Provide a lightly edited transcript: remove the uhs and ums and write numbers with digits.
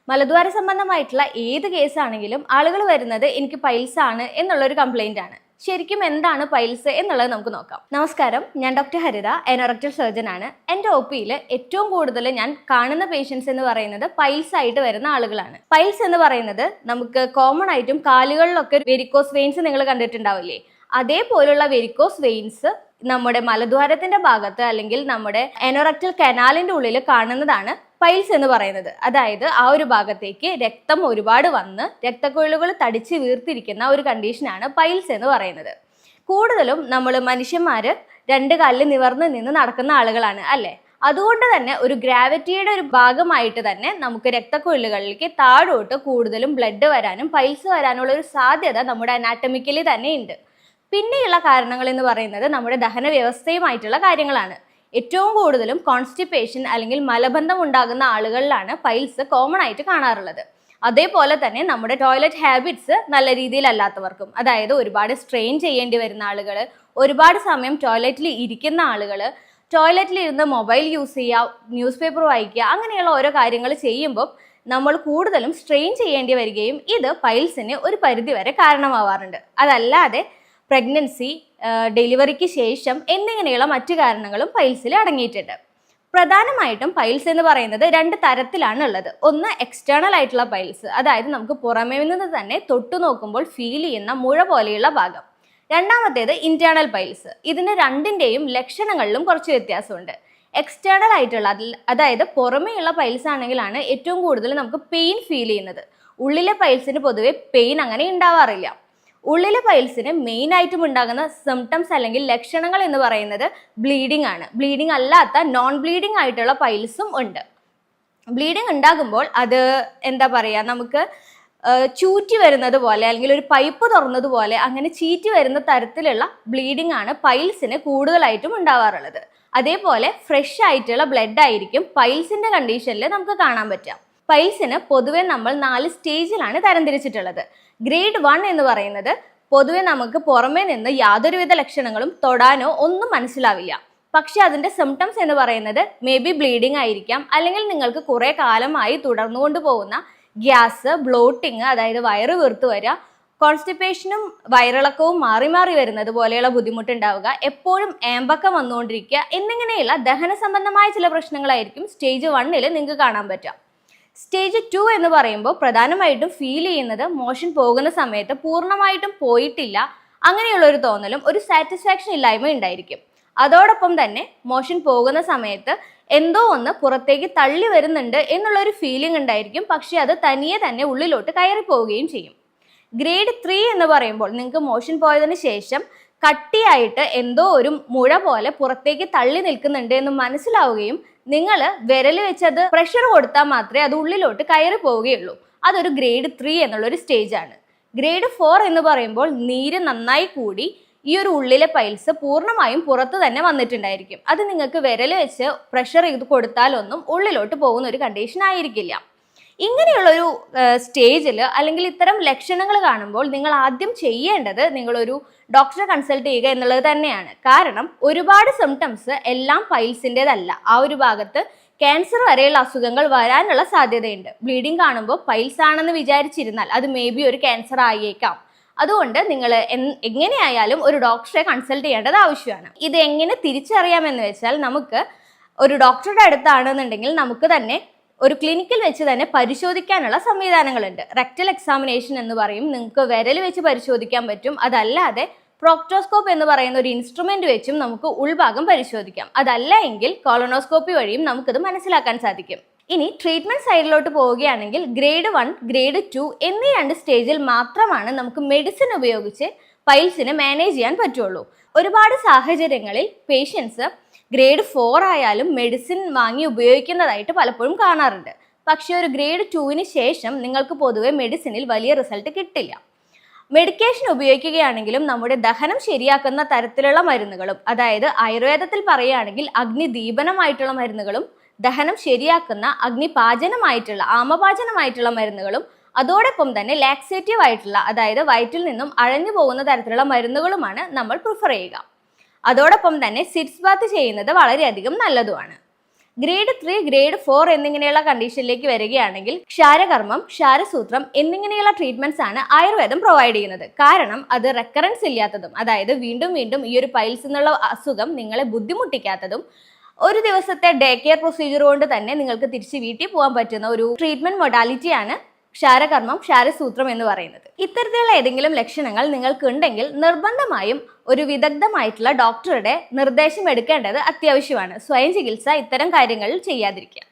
മലദ്വാര സംബന്ധമായിട്ടുള്ള ഏത് കേസാണെങ്കിലും ആളുകൾ വരുന്നത് എനിക്ക് പൈൽസ് ആണ് എന്നുള്ളൊരു കംപ്ലൈന്റ് ആണ്. ശരിക്കും എന്താണ് പൈൽസ് എന്നുള്ളത് നമുക്ക് നോക്കാം. നമസ്കാരം, ഞാൻ ഡോക്ടർ ഹരിത, അനോറക്ടൽ സർജൻ ആണ്. എൻ്റെ OP-യിൽ ഏറ്റവും കൂടുതൽ ഞാൻ കാണുന്ന പേഷ്യൻസ് എന്ന് പറയുന്നത് പൈൽസ് ആയിട്ട് വരുന്ന ആളുകളാണ്. പൈൽസ് എന്ന് പറയുന്നത് നമുക്ക് കോമൺ ആയിട്ടും കാലുകളിലൊക്കെ വെരിക്കോസ് വെയിൻസ് നിങ്ങൾ കണ്ടിട്ടുണ്ടാവില്ലേ, അതേപോലുള്ള വെരിക്കോസ് വെയിൻസ് നമ്മുടെ മലദ്വാരത്തിന്റെ ഭാഗത്ത് അല്ലെങ്കിൽ നമ്മുടെ അനോറക്ടൽ കനാലിന്റെ ഉള്ളിൽ കാണുന്നതാണ് പൈൽസ് എന്ന് പറയുന്നത്. അതായത് ആ ഒരു ഭാഗത്തേക്ക് രക്തം ഒരുപാട് വന്ന് രക്തക്കൊഴലുകൾ തടിച്ച് വീർത്തിരിക്കുന്ന ഒരു കണ്ടീഷനാണ് പൈൽസ് എന്ന് പറയുന്നത്. കൂടുതലും നമ്മൾ മനുഷ്യന്മാര് രണ്ട് കാലിൽ നിവർന്ന് നിന്ന് നടക്കുന്ന ആളുകളാണ് അല്ലേ. അതുകൊണ്ട് തന്നെ ഒരു ഗ്രാവിറ്റിയുടെ ഒരു ഭാഗമായിട്ട് തന്നെ നമുക്ക് രക്തക്കൊഴലുകളിലേക്ക് താഴോട്ട് കൂടുതലും ബ്ലഡ് വരാനും പൈൽസ് വരാനുള്ള ഒരു സാധ്യത നമ്മുടെ അനാറ്റമിക്കലി തന്നെ ഉണ്ട്. പിന്നെയുള്ള കാരണങ്ങൾ എന്ന് പറയുന്നത് നമ്മുടെ ദഹന വ്യവസ്ഥയുമായിട്ടുള്ള കാര്യങ്ങളാണ്. ഏറ്റവും കൂടുതലും കോൺസ്റ്റിപ്പേഷൻ അല്ലെങ്കിൽ മലബന്ധം ഉണ്ടാകുന്ന ആളുകളിലാണ് പൈൽസ് കോമൺ ആയിട്ട് കാണാറുള്ളത്. അതേപോലെ തന്നെ നമ്മുടെ ടോയ്ലറ്റ് ഹാബിറ്റ്സ് നല്ല രീതിയിലല്ലാത്തവർക്കും, അതായത് ഒരുപാട് സ്ട്രെയിൻ ചെയ്യേണ്ടി വരുന്ന ആളുകൾ, ഒരുപാട് സമയം ടോയ്ലറ്റിൽ ഇരിക്കുന്ന ആളുകൾ, ടോയ്ലറ്റിൽ ഇരുന്ന് മൊബൈൽ യൂസ് ചെയ്യുക, ന്യൂസ് പേപ്പർ വായിക്കുക, അങ്ങനെയുള്ള ഓരോ കാര്യങ്ങൾ ചെയ്യുമ്പോൾ നമ്മൾ കൂടുതലും സ്ട്രെയിൻ ചെയ്യേണ്ടി വരികയും ഇത് പൈൽസിന് ഒരു പരിധിവരെ കാരണമാവാറുണ്ട്. അതല്ലാതെ പ്രഗ്നൻസി, ഡെലിവറിക്ക് ശേഷം എന്നിങ്ങനെയുള്ള മറ്റു കാരണങ്ങളും പൈൽസിൽ അടങ്ങിയിട്ടുണ്ട്. പ്രധാനമായിട്ടും പൈൽസ് എന്ന് പറയുന്നത് രണ്ട് തരത്തിലാണ് ഉള്ളത്. ഒന്ന് എക്സ്റ്റേണൽ ആയിട്ടുള്ള പൈൽസ്, അതായത് നമുക്ക് പുറമേ നിന്ന് തന്നെ തൊട്ടു നോക്കുമ്പോൾ ഫീൽ ചെയ്യുന്ന മുഴ പോലെയുള്ള ഭാഗം. രണ്ടാമത്തേത് ഇന്റേണൽ പൈൽസ്. ഇതിന് രണ്ടിൻ്റെയും ലക്ഷണങ്ങളിലും കുറച്ച് വ്യത്യാസമുണ്ട്. എക്സ്റ്റേണൽ ആയിട്ടുള്ള അതായത് പുറമേയുള്ള പൈൽസ് ആണെങ്കിലാണ് ഏറ്റവും കൂടുതൽ നമുക്ക് പെയിൻ ഫീൽ ചെയ്യുന്നത്. ഉള്ളിലെ പൈൽസിന് പൊതുവെ പെയിൻ അങ്ങനെ ഉണ്ടാവാറില്ല. ഉള്ളിലെ പൈൽസിന് മെയിൻ ആയിട്ടും ഉണ്ടാകുന്ന സിംറ്റംസ് അല്ലെങ്കിൽ ലക്ഷണങ്ങൾ എന്ന് പറയുന്നത് ബ്ലീഡിംഗ് ആണ്. ബ്ലീഡിംഗ് അല്ലാത്ത നോൺ ബ്ലീഡിംഗ് ആയിട്ടുള്ള പൈൽസും ഉണ്ട്. ബ്ലീഡിംഗ് ഉണ്ടാകുമ്പോൾ അത് എന്താ പറയുക, നമുക്ക് ചൂറ്റി വരുന്നത് പോലെ അല്ലെങ്കിൽ ഒരു പൈപ്പ് തുറന്നതുപോലെ അങ്ങനെ ചീറ്റി വരുന്ന തരത്തിലുള്ള ബ്ലീഡിംഗ് ആണ് പൈൽസിന് കൂടുതലായിട്ടും ഉണ്ടാവാറുള്ളത്. അതേപോലെ ഫ്രഷ് ആയിട്ടുള്ള ബ്ലഡ് ആയിരിക്കും പൈൽസിന്റെ കണ്ടീഷനിൽ നമുക്ക് കാണാൻ പറ്റുക. പൈൽസിന് പൊതുവെ നമ്മൾ 4 സ്റ്റേജിലാണ് തരംതിരിച്ചിട്ടുള്ളത്. ഗ്രേഡ് 1 എന്ന് പറയുന്നത് പൊതുവെ നമുക്ക് പുറമേ നിന്ന് യാതൊരുവിധ ലക്ഷണങ്ങളും തൊടാനോ ഒന്നും മനസ്സിലാവില്ല. പക്ഷെ അതിന്റെ സിംറ്റംസ് എന്ന് പറയുന്നത് മേ ബി ബ്ലീഡിംഗ് ആയിരിക്കാം, അല്ലെങ്കിൽ നിങ്ങൾക്ക് കുറെ കാലമായി തുടർന്നുകൊണ്ട് പോകുന്ന ഗ്യാസ്, ബ്ലോട്ടിങ്, അതായത് വയറ് വീർത്ത് വരിക, കോൺസ്റ്റിപ്പേഷനും വയറിളക്കവും മാറി മാറി വരുന്നത് പോലെയുള്ള ബുദ്ധിമുട്ടുണ്ടാവുക, എപ്പോഴും ഏമ്പക്കം വന്നുകൊണ്ടിരിക്കുക എന്നിങ്ങനെയുള്ള ദഹന സംബന്ധമായ ചില പ്രശ്നങ്ങളായിരിക്കും സ്റ്റേജ് 1 നിങ്ങൾക്ക് കാണാൻ പറ്റുക. സ്റ്റേജ് 2 എന്ന് പറയുമ്പോൾ പ്രധാനമായിട്ടും ഫീൽ ചെയ്യുന്നത് മോഷൻ പോകുന്ന സമയത്ത് പൂർണ്ണമായിട്ടും പോയിട്ടില്ല അങ്ങനെയുള്ള ഒരു തോന്നലും ഒരു സാറ്റിസ്ഫാക്ഷൻ ഇല്ലായ്മ ഉണ്ടായിരിക്കും. അതോടൊപ്പം തന്നെ മോഷൻ പോകുന്ന സമയത്ത് എന്തോ ഒന്ന് പുറത്തേക്ക് തള്ളി വരുന്നുണ്ട് എന്നുള്ളൊരു ഫീലിംഗ് ഉണ്ടായിരിക്കും. പക്ഷെ അത് തനിയെ തന്നെ ഉള്ളിലോട്ട് കയറി പോവുകയും ചെയ്യും. ഗ്രേഡ് 3 എന്ന് പറയുമ്പോൾ നിങ്ങൾക്ക് മോഷൻ പോയതിന് ശേഷം കട്ടിയായിട്ട് എന്തോ ഒരു മുഴ പോലെ പുറത്തേക്ക് തള്ളി നിൽക്കുന്നുണ്ട് എന്ന് മനസ്സിലാവുകയും നിങ്ങൾ വിരൽ വെച്ച് അത് പ്രഷർ കൊടുത്താൽ മാത്രമേ അത് ഉള്ളിലോട്ട് കയറി പോവുകയുള്ളൂ. അതൊരു ഗ്രേഡ് 3 എന്നുള്ളൊരു സ്റ്റേജ് ആണ്. ഗ്രേഡ് 4 എന്ന് പറയുമ്പോൾ നീര് നന്നായി കൂടി ഈ ഒരു ഉള്ളിലെ പൈൽസ് പൂർണ്ണമായും പുറത്ത് തന്നെ വന്നിട്ടുണ്ടായിരിക്കും. അത് നിങ്ങൾക്ക് വിരൽ വെച്ച് പ്രഷർ ചെയ്ത് കൊടുത്താലൊന്നും ഉള്ളിലോട്ട് പോകുന്ന ഒരു കണ്ടീഷൻ ആയിരിക്കില്ല. ഇങ്ങനെയുള്ളൊരു സ്റ്റേജിൽ അല്ലെങ്കിൽ ഇത്തരം ലക്ഷണങ്ങൾ കാണുമ്പോൾ നിങ്ങൾ ആദ്യം ചെയ്യേണ്ടത് നിങ്ങളൊരു ഡോക്ടറെ കൺസൾട്ട് ചെയ്യുക എന്നുള്ളത് തന്നെയാണ്. കാരണം ഒരുപാട് സിംറ്റംസ് എല്ലാം പൈൽസിൻ്റെതല്ല. ആ ഒരു ഭാഗത്ത് ക്യാൻസർ വരെയുള്ള അസുഖങ്ങൾ വരാനുള്ള സാധ്യതയുണ്ട്. ബ്ലീഡിങ് കാണുമ്പോൾ പൈൽസ് ആണെന്ന് വിചാരിച്ചിരുന്നാൽ അത് മേ ബി ഒരു ക്യാൻസർ ആയേക്കാം. അതുകൊണ്ട് നിങ്ങൾ എങ്ങനെയായാലും ഒരു ഡോക്ടറെ കൺസൾട്ട് ചെയ്യേണ്ടത് ആവശ്യമാണ്. ഇത് എങ്ങനെ തിരിച്ചറിയാമെന്ന് വെച്ചാൽ, നമുക്ക് ഒരു ഡോക്ടറുടെ അടുത്താണെന്നുണ്ടെങ്കിൽ നമുക്ക് തന്നെ ഒരു ക്ലിനിക്കിൽ വെച്ച് തന്നെ പരിശോധിക്കാനുള്ള സംവിധാനങ്ങളുണ്ട്. റെക്ടൽ എക്സാമിനേഷൻ എന്ന് പറയും. നിങ്ങൾക്ക് വിരൽ വെച്ച് പരിശോധിക്കാൻ പറ്റും. അതല്ലാതെ പ്രോക്ടോസ്കോപ്പ് എന്ന് പറയുന്ന ഒരു ഇൻസ്ട്രുമെന്റ് വെച്ചും നമുക്ക് ഉൾഭാഗം പരിശോധിക്കാം. അതല്ല എങ്കിൽ കോളനോസ്കോപ്പി വഴിയും നമുക്കിത് മനസ്സിലാക്കാൻ സാധിക്കും. ഇനി ട്രീറ്റ്മെന്റ് സൈഡിലോട്ട് പോവുകയാണെങ്കിൽ ഗ്രേഡ് 1, ഗ്രേഡ് 2 എന്നീ 2 സ്റ്റേജിൽ മാത്രമാണ് നമുക്ക് മെഡിസിൻ ഉപയോഗിച്ച് പൈൽസിനെ മാനേജ് ചെയ്യാൻ പറ്റുള്ളൂ. ഒരുപാട് സാഹചര്യങ്ങളിൽ പേഷ്യൻസ് ഗ്രേഡ് 4 ആയാലും മെഡിസിൻ വാങ്ങി ഉപയോഗിക്കുന്നതായിട്ട് പലപ്പോഴും കാണാറുണ്ട്. പക്ഷേ ഒരു ഗ്രേഡ് 2 ശേഷം നിങ്ങൾക്ക് പൊതുവെ മെഡിസിനിൽ വലിയ റിസൾട്ട് കിട്ടില്ല. മെഡിക്കേഷൻ ഉപയോഗിക്കുകയാണെങ്കിലും നമ്മുടെ ദഹനം ശരിയാക്കുന്ന തരത്തിലുള്ള മരുന്നുകളും, അതായത് ആയുർവേദത്തിൽ പറയുകയാണെങ്കിൽ അഗ്നിദീപനമായിട്ടുള്ള മരുന്നുകളും, ദഹനം ശരിയാക്കുന്ന അഗ്നിപാചനമായിട്ടുള്ള ആമപാചനമായിട്ടുള്ള മരുന്നുകളും, അതോടൊപ്പം തന്നെ ലാക്സേറ്റീവ് ആയിട്ടുള്ള അതായത് വയറ്റിൽ നിന്നും അഴഞ്ഞു പോകുന്ന തരത്തിലുള്ള മരുന്നുകളുമാണ് നമ്മൾ പ്രിഫർ ചെയ്യുക. അതോടൊപ്പം തന്നെ സിറ്റ്സ് ബാത്ത് ചെയ്യുന്നത് വളരെയധികം നല്ലതുമാണ്. ഗ്രേഡ് 3, ഗ്രേഡ് 4 എന്നിങ്ങനെയുള്ള കണ്ടീഷനിലേക്ക് വരികയാണെങ്കിൽ ക്ഷാരകർമ്മം, ക്ഷാരസൂത്രം എന്നിങ്ങനെയുള്ള ട്രീറ്റ്മെന്റ്സ് ആണ് ആയുർവേദം പ്രൊവൈഡ് ചെയ്യുന്നത്. കാരണം അത് റെക്കറൻസ് ഇല്ലാത്തതും, അതായത് വീണ്ടും വീണ്ടും ഈ ഒരു പൈൽസ് എന്നുള്ള അസുഖം നിങ്ങളെ ബുദ്ധിമുട്ടിക്കാത്തതും, ഒരു ദിവസത്തെ ഡേ കെയർ പ്രൊസീജിയർ കൊണ്ട് തന്നെ നിങ്ങൾക്ക് തിരിച്ച് വീട്ടിൽ പോകാൻ പറ്റുന്ന ഒരു ട്രീറ്റ്മെന്റ് മൊഡാലിറ്റിയാണ് ക്ഷാരകർമ്മം, ക്ഷാരസൂത്രം എന്ന് പറയുന്നത്. ഇത്തരത്തിലുള്ള ഏതെങ്കിലും ലക്ഷണങ്ങൾ നിങ്ങൾക്ക് ഉണ്ടെങ്കിൽ നിർബന്ധമായും ഒരു വിദഗ്ധമായിട്ടുള്ള ഡോക്ടറുടെ നിർദ്ദേശം എടുക്കേണ്ടത് അത്യാവശ്യമാണ്. സ്വയം ചികിത്സ ഇത്തരം കാര്യങ്ങളിൽ ചെയ്യാതിരിക്കുക.